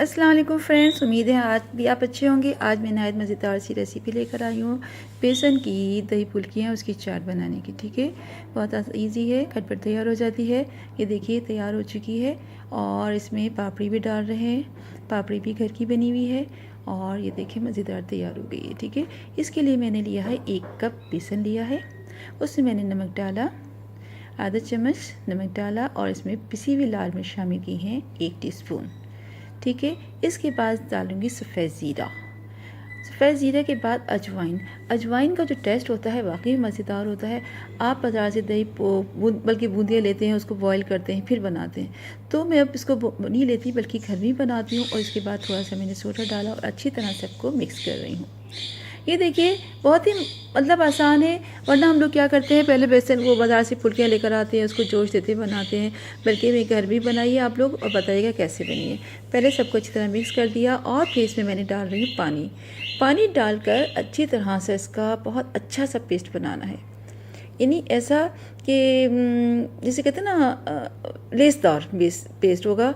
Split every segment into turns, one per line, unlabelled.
अस्सलाम वालेकुम फ्रेंड्स, उम्मीद है आज भी आप अच्छे होंगे। आज मैं नहायत मज़ेदार सी रेसिपी लेकर आई हूँ बेसन की दही फुल्कियाँ उसकी चाट बनाने की। ठीक है, बहुत ईजी है, झटपट तैयार हो जाती है। ये देखिए तैयार हो चुकी है और इसमें पापड़ी भी डाल रहे हैं। पापड़ी भी घर की बनी हुई है और ये देखिए मज़ेदार तैयार हो गई है। ठीक है, इसके लिए मैंने लिया है 1 कप बेसन लिया है, उसमें मैंने नमक डाला, आधा चम्मच नमक डाला और इसमें पिसी हुई लाल मिर्च शामिल की हैं 1 टीस्पून। ठीक है, इसके बाद डालूँगी सफ़ेद ज़ीरा। सफ़ेद ज़ीरा के बाद अजवाइन। अजवाइन का जो टेस्ट होता है वाकई मज़ेदार होता है। आप बाज़ार से दही बल्कि बूंदियाँ लेते हैं, उसको बॉईल करते हैं फिर बनाते हैं, तो मैं अब इसको नहीं लेती बल्कि घर में बनाती हूँ। और इसके बाद थोड़ा सा मैंने सोडा डाला और अच्छी तरह सबको मिक्स कर रही हूँ। ये देखिए बहुत ही मतलब आसान है, वरना हम लोग क्या करते हैं, पहले बेसन वो बाज़ार से फुल्कियाँ लेकर आते हैं, उसको जोश देते बनाते हैं। बल्कि मैं घर भी बनाइए आप लोग और बताइएगा कैसे बनी है। पहले सबको अच्छी तरह मिक्स कर दिया और फिर इसमें मैंने डाल रही हूँ पानी। पानी डालकर अच्छी तरह से इसका बहुत अच्छा सा पेस्ट बनाना है, यानी ऐसा कि जैसे कहते हैं ना लेसदार पेस्ट होगा।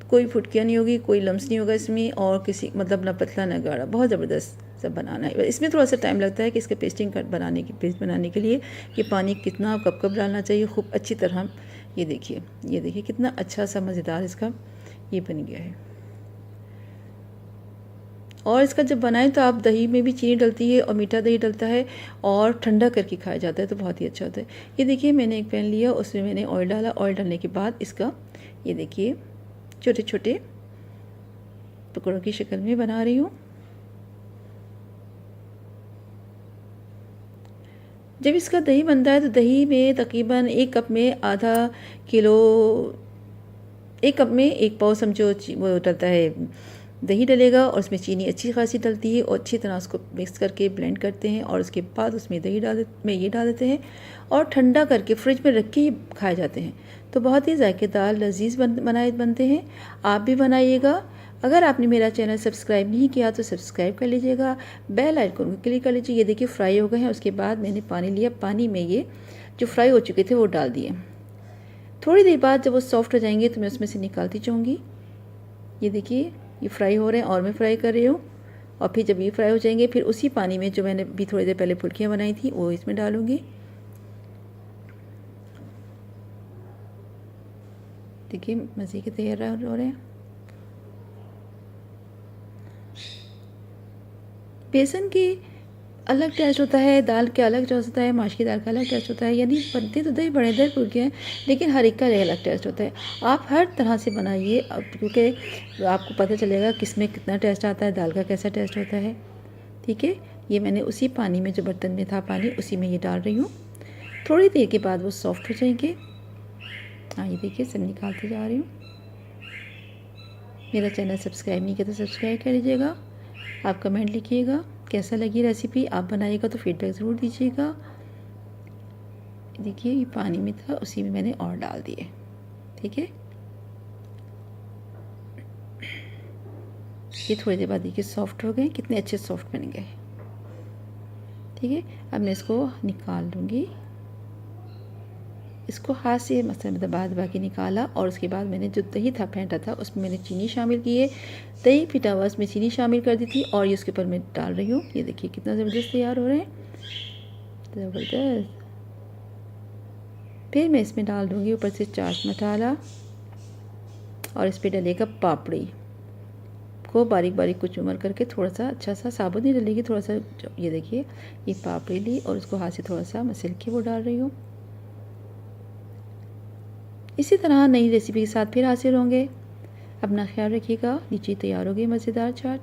कोई फुटकियाँ नहीं होगी, कोई लम्स नहीं होगा इसमें, और किसी मतलब ना पतला ना गाढ़ा, बहुत ज़बरदस्त सब बनाना है। इसमें थोड़ा सा टाइम लगता है कि इसका बनाने की पेस्ट बनाने के लिए कि पानी कितना कब कब डालना चाहिए खूब अच्छी तरह। ये देखिए कितना अच्छा सा मज़ेदार इसका ये बन गया है। और इसका जब बनाएं तो आप दही में भी चीनी डलती है और मीठा दही डलता है और ठंडा करके खाया जाता है, तो बहुत ही अच्छा होता है। ये देखिए मैंने एक पैन लिया, उसमें मैंने ऑयल डाला। ऑयल डालने के बाद इसका ये देखिए छोटे छोटे पकौड़ों की शक्ल में बना रही हूँ। जब इसका दही बनता है तो दही में तकरीबन 1 कप में आधा किलो 1 कप में 1 पाव समझो वो डलता है, दही डलेगा और उसमें चीनी अच्छी खासी डलती है और अच्छी तरह उसको मिक्स करके ब्लेंड करते हैं। और उसके बाद उसमें ये डाल देते हैं और ठंडा करके फ्रिज में रख के ही खाए जाते हैं। तो बहुत ही जायकेदार लजीज बनते हैं। आप भी बनाइएगा। अगर आपने मेरा चैनल सब्सक्राइब नहीं किया तो सब्सक्राइब कर लीजिएगा, बेल आइकन को क्लिक कर लीजिए। ये देखिए फ्राई हो गए हैं। उसके बाद मैंने पानी लिया, पानी में ये जो फ्राई हो चुके थे वो डाल दिए। थोड़ी देर बाद जब वो सॉफ्ट हो जाएंगे तो मैं उसमें से निकालती जाऊँगी। ये देखिए ये फ्राई हो रहे हैं और मैं फ्राई कर रही हूँ। और फिर जब ये फ्राई हो जाएंगे फिर उसी पानी में जो मैंने भी थोड़ी देर पहले फुल्कियाँ बनाई थी वो इसमें डालूँगी। देखिए मज़े के तैयार हो रहे हैं। बेसन की अलग टेस्ट होता है, दाल का अलग टेस्ट होता है, माश की दाल का अलग टेस्ट होता है। यानी बनते तो दही बड़े दर फुल्के हैं, लेकिन हर एक का अलग अलग टेस्ट होता है। आप हर तरह से बनाइए अब, क्योंकि आपको पता चलेगा किस में कितना टेस्ट आता है, दाल का कैसा टेस्ट होता है। ठीक है, ये मैंने उसी पानी में जो बर्तन में था पानी उसी में ये डाल रही हूँ। थोड़ी देर के बाद वो सॉफ्ट हो जाएंगे। हाँ ये देखिए सब निकालते जा रही हूँ। मेरा चैनल सब्सक्राइब नहीं किया तो सब्सक्राइब कर लीजिएगा। आप कमेंट लिखिएगा कैसा लगी रेसिपी, आप बनाइएगा तो फीडबैक ज़रूर दीजिएगा। देखिए ये पानी में था उसी में मैंने और डाल दिए। ठीक है, ये थोड़ी देर बाद देखिए सॉफ्ट हो गए, कितने अच्छे सॉफ्ट बन गए। ठीक है, अब मैं इसको निकाल लूँगी। इसको हाथ से मतलब बाद बाकी निकाला और उसके बाद मैंने जो दही था फेंटा था उसमें मैंने चीनी शामिल की है। दही फिटा हुआ उसमें चीनी शामिल कर दी थी और ये उसके ऊपर मैं डाल रही हूँ। ये देखिए कितना ज़बरदस्त तैयार हो रहे हैं, ज़बरदस्त। फिर मैं इसमें डाल दूँगी ऊपर से चाट मसाला और इस पर डलेगा पापड़ी को बारीक बारीक कुछ उमर करके, थोड़ा सा अच्छा सा साबुत नहीं डलेगी, थोड़ा सा। ये देखिए ये पापड़ी ली और उसको हाथ से थोड़ा सा मसल के वो डाल रही हूँ। इसी तरह नई रेसिपी के साथ फिर हाजिर होंगे। अपना ख्याल रखिएगा। लीजिए तैयार हो गई मज़ेदार चाट।